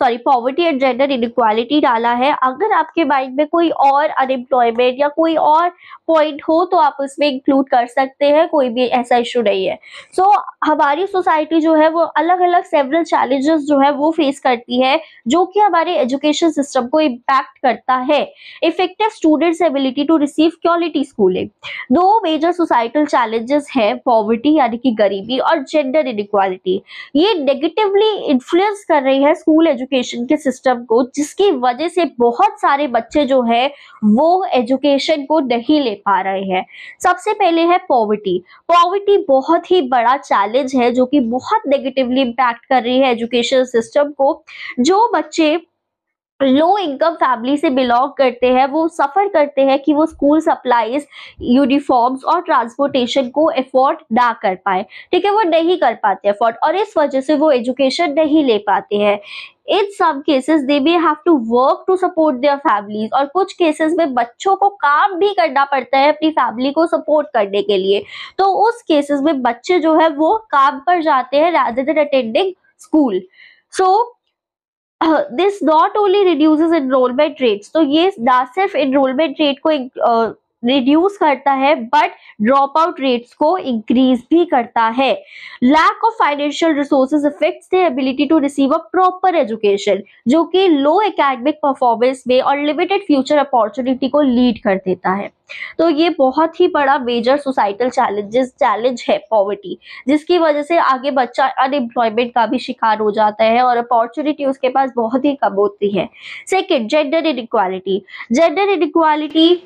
पॉवर्टी एंड जेंडर इनइक्वालिटी डाला है. अगर आपके माइंड में कोई और अनएम्प्लॉयमेंट या कोई और पॉइंट हो तो आप उसमें इंक्लूड कर सकते हैं, कोई भी ऐसा इशू नहीं है. सो हमारी सोसाइटी जो है वो अलग अलग सेवरल चैलेंजेस जो है वो फेस करती है, जो कि हमारे एजुकेशन सिस्टम को इम्पैक्ट करता है. Effective students ability to receive quality schooling. 2 major societal challenges है, पॉवर्टी यानी कि गरीबी और जेंडर इनइक्वालिटी. ये नेगेटिवली इन्फ्लुएंस कर रही है स्कूल एजुकेशन के सिस्टम को, जिसकी वजह से बहुत सारे बच्चे जो है वो एजुकेशन को नहीं ले पा रहे हैं. सबसे पहले है पॉवर्टी. पॉवर्टी बहुत ही बड़ा चैलेंज है जो कि बहुत नेगेटिवली इम्पैक्ट कर रही है एजुकेशन सिस्टम को. जो बच्चे लो इनकम फैमिली से बिलोंग करते हैं, वो सफर करते हैं कि वो स्कूल सप्लाईज, यूनिफॉर्म्स और ट्रांसपोर्टेशन को अफोर्ड ना कर पाए। ठीक है, वो नहीं कर पाते अफोर्ड, और इस वजह से वो एजुकेशन नहीं ले पाते हैं। In some cases they may have to work to support their families, और कुछ केसेस में बच्चों को काम भी करना पड़ता है अपनी फैमिली को सपोर्ट करने के लिए। तो उस केसेस में बच्चे जो है वो काम पर जाते हैं rather than attending school. So this not only reduces enrolment rates, तो ये ना सिर्फ एनरोलमेंट रेट को रिड्यूस करता है बट ड्रॉप आउट रेट्स को इंक्रीज भी करता है। Lack of financial resources affects the ability to receive a proper education, जो कि लो एकेडमिक परफॉर्मेंस में और लिमिटेड फ्यूचर अपॉर्चुनिटी को लीड कर देता है। तो ये बहुत ही बड़ा मेजर सोसाइटल चैलेंज है पॉवर्टी, जिसकी वजह से आगे बच्चा अनएम्प्लॉयमेंट का भी शिकार हो जाता है और अपॉर्चुनिटी उसके पास बहुत ही कम होती है। Second, gender inequality. Gender inequality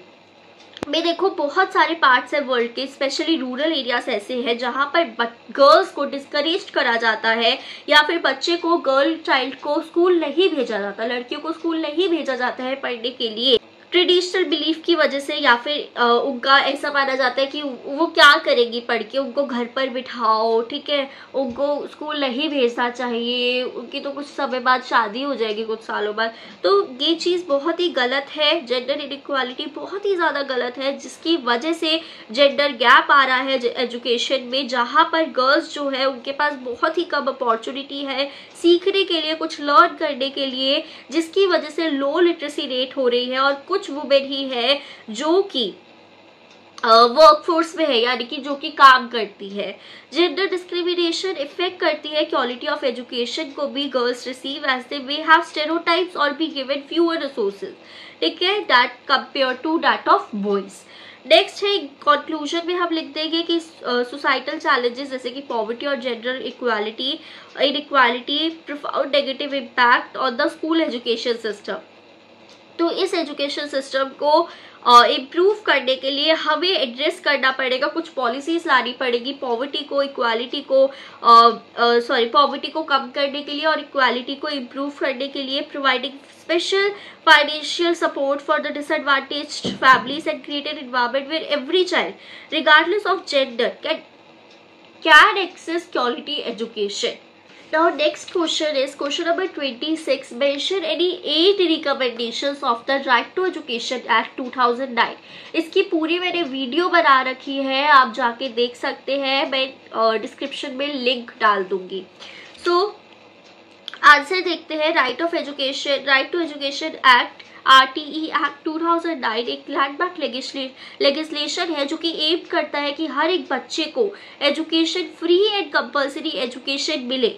में देखो बहुत सारे पार्ट्स है वर्ल्ड के, स्पेशली रूरल एरियाज ऐसे हैं जहां पर गर्ल्स को डिस्करेज करा जाता है, या फिर बच्चे को, गर्ल चाइल्ड को स्कूल नहीं भेजा जाता, लड़कियों को स्कूल नहीं भेजा जाता है पढ़ने के लिए ट्रेडिशनल बिलीफ की वजह से, या फिर उनका ऐसा माना जाता है कि वो क्या करेंगी पढ़ के, उनको घर पर बिठाओ, ठीक है, उनको स्कूल नहीं भेजना चाहिए, उनकी तो कुछ समय बाद शादी हो जाएगी, कुछ सालों बाद। तो ये चीज़ बहुत ही गलत है, जेंडर इनइक्वालिटी बहुत ही ज़्यादा गलत है, जिसकी वजह से जेंडर गैप आ रहा है एजुकेशन में, जहाँ पर गर्ल्स जो है उनके पास बहुत ही कम अपॉर्चुनिटी है सीखने के लिए, कुछ लर्न करने के लिए, जिसकी वजह से लो लिटरेसी रेट हो रही है। और कुछ वुमेन ही है जो कि वर्कफोर्स में है, यानी कि जो कि काम करती है। जेंडर डिस्क्रिमिनेशन इफेक्ट करती है क्वालिटी ऑफ एजुकेशन को भी girls receive as they may have stereotypes और बी गिवन फ्यूअर रिसोर्सेज, ठीक है, that compare to that of boys. Next है कंक्लूजन में हम लिख देंगे कि सोसाइटल चैलेंजेस जैसे कि पॉवर्टी और gender inequality profound negative impact on the school education system. तो इस एजुकेशन सिस्टम को इम्प्रूव करने के लिए हमें एड्रेस करना पड़ेगा, कुछ पॉलिसीज लानी पड़ेगी पॉवर्टी को, इक्वालिटी को पॉवर्टी को कम करने के लिए और इक्वालिटी को इम्प्रूव करने के लिए, providing special financial support for the disadvantaged families and create an environment where every child, regardless of gender, can access quality education. Now next question is question number 26. Mention any 8 recommendations of the Right to Education Act 2009. इसकी पूरी मैंने video बना रखी है, आप जाके देख सकते हैं, मैं डिस्क्रिप्शन में लिंक डाल दूंगी। सो आंसर देखते हैं। Right to education act RTE act 2009 एक लैंडमार्क लेजिस्लेशन है जो कि एम करता है कि हर एक बच्चे को education, free and compulsory education मिले।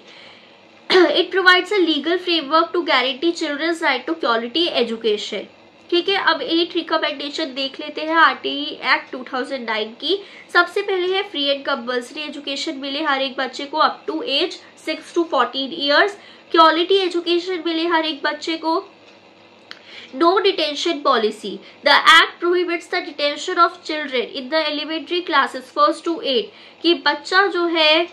It provides a legal framework to guarantee children's right to quality education. ठीक है, अब 8 रिकमेंडेशन देख लेते हैं RTE एक्ट 2009 की। सबसे पहले है फ्री एंड कंपल्सरी एजुकेशन मिले हर एक बच्चे को up to age 6 to 14 years. Quality education मिले हर एक बच्चे को। No detention policy, the act prohibits the detention of children in the elementary classes 1st to 8, कि बच्चा जो है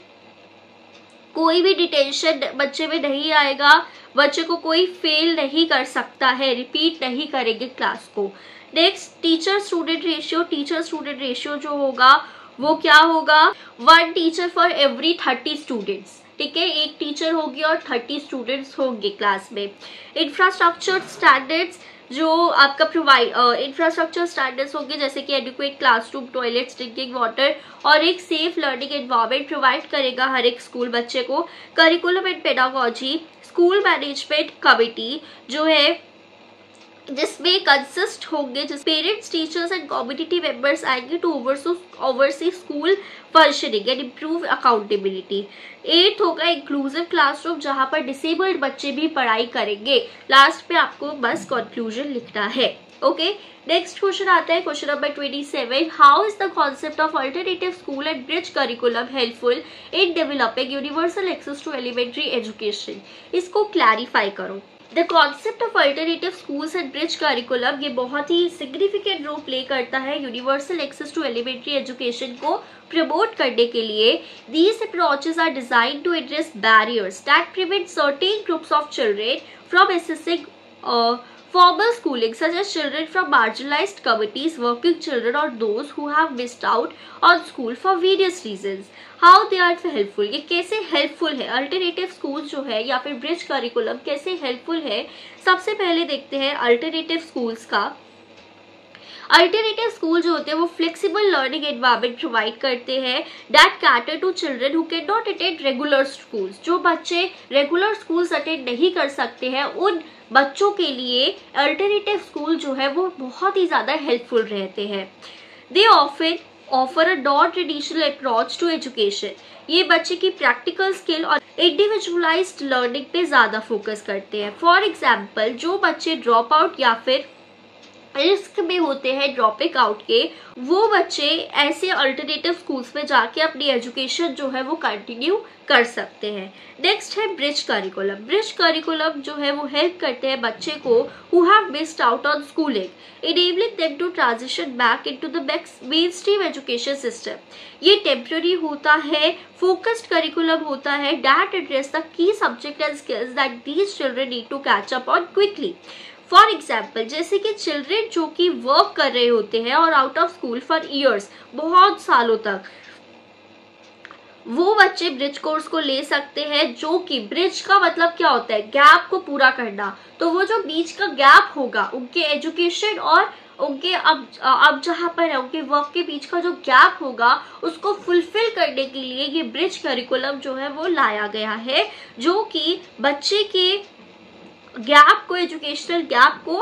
कोई भी डिटेंशन बच्चे में नहीं आएगा, बच्चे को कोई फेल नहीं कर सकता है, रिपीट नहीं करेंगे क्लास को। नेक्स्ट, टीचर स्टूडेंट रेशियो जो होगा वो क्या होगा, 1 टीचर फॉर एवरी 30 स्टूडेंट्स। ठीक है, एक टीचर होगी और 30 स्टूडेंट्स होंगे क्लास में। इंफ्रास्ट्रक्चर स्टैंडर्ड्स जो आपका इंफ्रास्ट्रक्चर स्टैंडर्ड्स होंगे जैसे कि adequate classroom, toilets, drinking water और एक सेफ लर्निंग एनवायरनमेंट प्रोवाइड करेगा हर एक स्कूल बच्चे को। Curriculum and pedagogy, school management committee जो है जिसमें कंसिस्ट होंगे, जिस parents, teachers and community members आएंगे to oversee school functioning and improve accountability. 8th होगा इंक्लूसिव क्लासरूम जहां पर डिसेबल्ड बच्चे भी पढ़ाई करेंगे। लास्ट में आपको बस कंक्लूजन लिखना है। ओके, नेक्स्ट क्वेश्चन आता है question number 27। How is the concept of alternative school and bridge curriculum helpful in developing universal access to elementary education? इसको क्लैरिफाई करो। The concept of alternative schools and bridge curriculum ये बहुत ही significant role play करता है universal access to elementary education को promote करने के लिए। These approaches are designed to address barriers that prevent certain groups of children from accessing formal schooling such as children from marginalized communities, working children or those who have missed out on school for various reasons. How they are helpful, ये कैसे helpful है, alternative school जो है या फिर bridge curriculum कैसे helpful है. सबसे पहले देखते हैं अल्टरनेटिव स्कूल्स का. अल्टरनेटिव स्कूल जो होते हैं वो फ्लेक्सिबल लर्निंग एनवायरनमेंट प्रोवाइड करते हैं that cater to children who can not attend regular schools. जो बच्चे रेगुलर स्कूल्स अटेंड नहीं कर सकते हैं उन बच्चों के लिए अल्टरनेटिव स्कूल जो है वो बहुत ही ज्यादा हेल्पफुल रहते हैं. They often offer a non traditional approach to education. ये बच्चे की प्रैक्टिकल स्किल और इंडिविजुअलाइज्ड लर्निंग पे ज्यादा फोकस करते हैं. फॉर एग्जाम्पल, जो बच्चे ड्रॉप आउट या फिर रिस्क में होते हैं ड्रॉपिंग आउट के, वो बच्चे ऐसे अल्टरनेटिव स्कूल्स में जाके अपनी एजुकेशन जो है वो कंटिन्यू कर सकते हैं. नेक्स्ट है ब्रिज करिकुलम. ब्रिज करिकुलम जो है वो हेल्प करते हैं बच्चे को who have missed out on schooling, enabling them to transition back into the mainstream education system. ये टेम्पररी होता है, फोकस्ड करिकुलम होता है that address the key subject and skills that these children need to catch up on quickly. For example, जैसे कि children जो कि work कर रहे होते हैं और out of school for years, बहुत सालों तक, वो बच्चे ब्रिज कोर्स को ले सकते हैं. जो कि ब्रिज का मतलब क्या होता है, गैप को पूरा करना. तो वो जो बीच का गैप होगा उनके एजुकेशन और उनके अब जहाँ पर है उनके वर्क के बीच का जो गैप होगा उसको फुलफिल करने के लिए ये ब्रिज करिकुलम जो है वो लाया गया है, जो कि बच्चे के गैप को, एजुकेशनल गैप को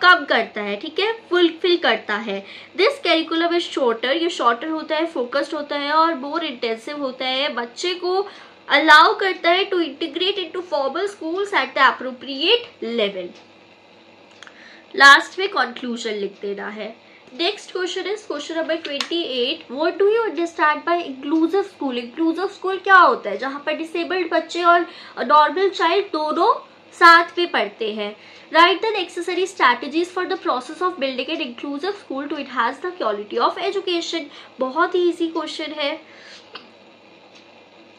कम करता है. ठीक है, फुलफिल करता है. This curriculum is shorter. ये शॉर्टर होता है, फोकस्ड होता है और मोर इंटेंसिव होता है. बच्चे को अलाउ करता है to integrate into formal schools at the appropriate level. Last में कंक्लूजन लिख देना है. Next question is question number 28. What do you understand by inclusive school. Inclusive school क्या होता है, जहाँ पर डिसेबल्ड बच्चे और नॉर्मल चाइल्ड दोनों साथ में पढ़ते हैं. Write the necessary strategies for the process of building an inclusive school to enhance the quality of education. बहुत ही इजी क्वेश्चन है.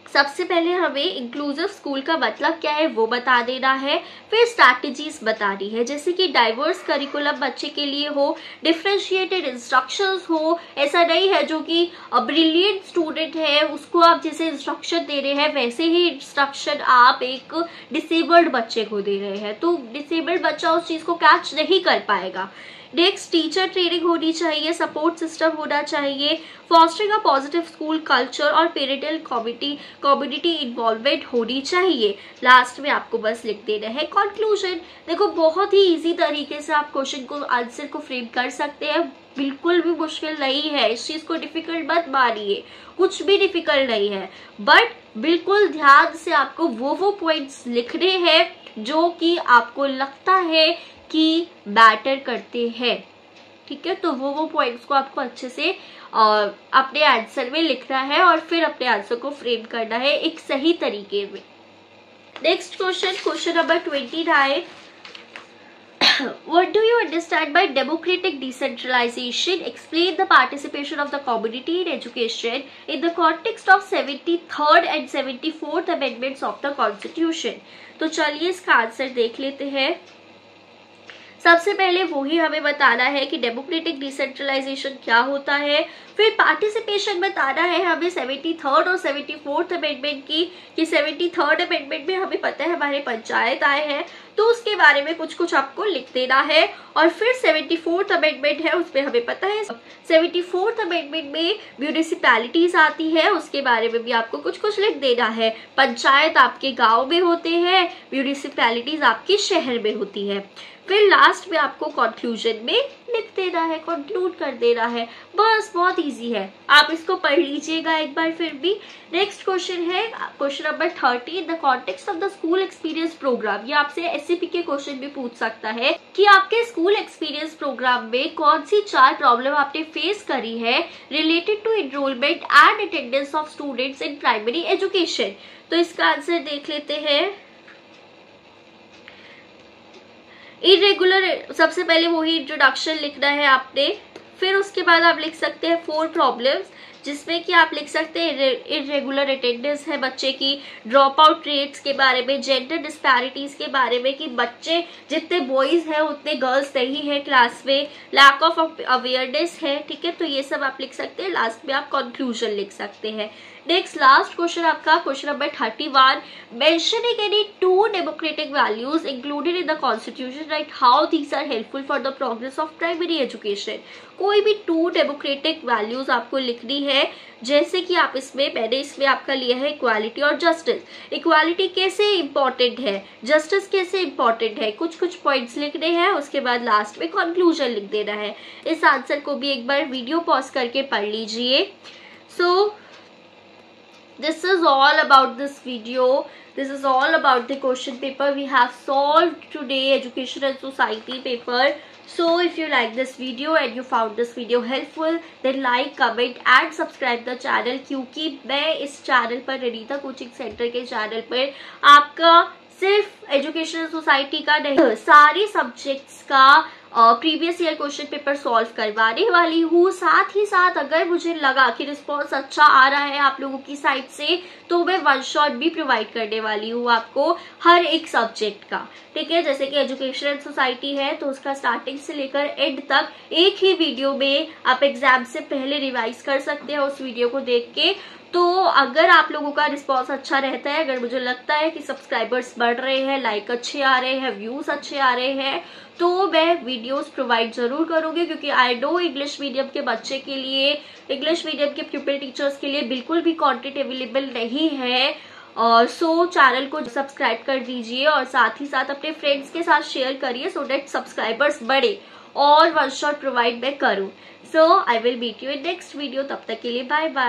सबसे पहले हमें इंक्लूसिव स्कूल का मतलब क्या है वो बता देना है, फिर स्ट्रैटेजीज बतानी है, जैसे कि डाइवर्स करिकुलम बच्चे के लिए हो, डिफरेंशिएटेड इंस्ट्रक्शंस हो. ऐसा नहीं है जो कि ब्रिलियंट स्टूडेंट है उसको आप जैसे इंस्ट्रक्शन दे रहे हैं वैसे ही इंस्ट्रक्शन आप एक डिसेबल्ड बच्चे को दे रहे हैं, तो डिसेबल्ड बच्चा उस चीज को कैच नहीं कर पाएगा. नेक्स्ट, टीचर ट्रेनिंग होनी चाहिए, सपोर्ट सिस्टम होना चाहिए, fostering a positive school culture और पेरेंटल कम्युनिटी इन्वॉल्वमेंट होनी चाहिए. लास्ट में आपको बस लिख देना है कंक्लूजन. देखो, बहुत ही इजी तरीके से आप क्वेश्चन को, आंसर को फ्रेम कर सकते हैं. बिल्कुल भी मुश्किल नहीं है, इस चीज को डिफिकल्ट मत मानिए, कुछ भी डिफिकल्ट नहीं है. बट बिल्कुल ध्यान से आपको वो पॉइंट्स लिखने हैं जो कि आपको लगता है कि मैटर करते हैं. ठीक है, तो वो पॉइंट्स को आपको अच्छे से अपने आंसर में लिखना है और फिर अपने आंसर को फ्रेम करना है एक सही तरीके में. Next question, question number 29. What do you understand by democratic decentralization? Explain the participation of the community in education in the context of 73rd and 74th amendments of the Constitution. तो चलिए इसका answer देख लेते हैं. सबसे पहले वही हमें बताना है कि डेमोक्रेटिक डिसेंट्रलाइजेशन क्या होता है, फिर पार्टिसिपेशन बताना है हमें 73rd और 74th अमेंडमेंट की. कि 73rd अमेंडमेंट में हमें पता है हमारे पंचायत आए हैं, तो उसके बारे में कुछ आपको लिख देना है. और फिर 74th अमेंडमेंट है, उसमें हमें पता है 74th अमेंडमेंट में म्यूनिसिपैलिटीज आती है, उसके बारे में भी आपको कुछ लिख देना है. पंचायत आपके गांव में होते हैं, म्यूनिसिपैलिटीज आपके शहर में होती है. फिर लास्ट में आपको कंक्लूजन में लिख देना है, कंक्लूड कर देना है. बस बहुत इजी है, आप इसको पढ़ लीजिएगा एक बार फिर भी. नेक्स्ट क्वेश्चन है question number 30. The context of the school experience programme. ये आपसे एससीपी के क्वेश्चन भी पूछ सकता है कि आपके स्कूल एक्सपीरियंस प्रोग्राम में कौन सी 4 प्रॉब्लम आपने फेस करी है related to enrolment and attendance of students in primary education. तो इसका आंसर देख लेते हैं. इरेगुलर, सबसे पहले वही इंट्रोडक्शन लिखना है आपने, फिर उसके बाद आप लिख सकते हैं 4 प्रॉब्लम्स. जिसमें कि आप लिख सकते हैं इरेगुलर अटेंडेंस है बच्चे की, ड्रॉप आउट रेट्स के बारे में, जेंडर डिस्पैरिटीज के बारे में कि बच्चे जितने बॉयज हैं उतने गर्ल्स नहीं है क्लास में, लैक ऑफ अवेयरनेस है, ठीक है। तो ये सब आप लिख सकते हैं। लास्ट में आप कंक्लूजन लिख सकते हैं। नेक्स्ट लास्ट क्वेश्चन आपका question number 31, mentioning any two democratic values included in the constitution, right, how these are helpful for the progress of primary education. कोई भी टू डेमोक्रेटिक वैल्यूज आपको लिखनी है, जैसे कि आप मैंने इसमें आपका लिया है इक्वालिटी और जस्टिस। इक्वालिटी कैसे इंपॉर्टेंट है, जस्टिस कैसे इंपॉर्टेंट है, कुछ पॉइंट्स लिखने हैं, उसके बाद लास्ट में कंक्लूजन लिख देना है। इस आंसर को भी एक बार वीडियो पॉज करके पढ़ लीजिए। सो this is all about this video. This is all about the question paper we have solved today, education and society paper. So if you like this video and you found this video helpful, then like, comment and subscribe the channel, क्योंकि मैं इस channel पर, Ranita coaching centre के channel पर आपका सिर्फ education society का नहीं, सारी सब्जेक्ट्स का previous year question paper solve करवाने वाली हूँ। साथ ही साथ अगर मुझे लगा कि रिस्पॉन्स अच्छा आ रहा है आप लोगों की साइड से, तो मैं वन शॉट भी प्रोवाइड करने वाली हूँ आपको हर एक सब्जेक्ट का, ठीक है। जैसे कि एजुकेशन एंड सोसाइटी है तो उसका स्टार्टिंग से लेकर एंड तक एक ही वीडियो में आप एग्जाम से पहले रिवाइज कर सकते हैं उस वीडियो को देख के। तो अगर आप लोगों का रिस्पॉन्स अच्छा रहता है, अगर मुझे लगता है कि सब्सक्राइबर्स बढ़ रहे हैं, लाइक अच्छे आ रहे हैं, व्यूज अच्छे आ रहे हैं, तो मैं वीडियोस प्रोवाइड जरूर करूंगी, क्योंकि आई नो इंग्लिश मीडियम के बच्चे के लिए, इंग्लिश मीडियम के प्यूपिल टीचर्स के लिए बिल्कुल भी कंटेंट अवेलेबल नहीं है। और सो चैनल को सब्सक्राइब कर दीजिए और साथ ही साथ अपने फ्रेंड्स के साथ शेयर करिए, सो दैट सब्सक्राइबर्स बढ़े और वन शॉट प्रोवाइड मैं करूं। So I will meet you in next video. तब तक के लिए बाय बाय।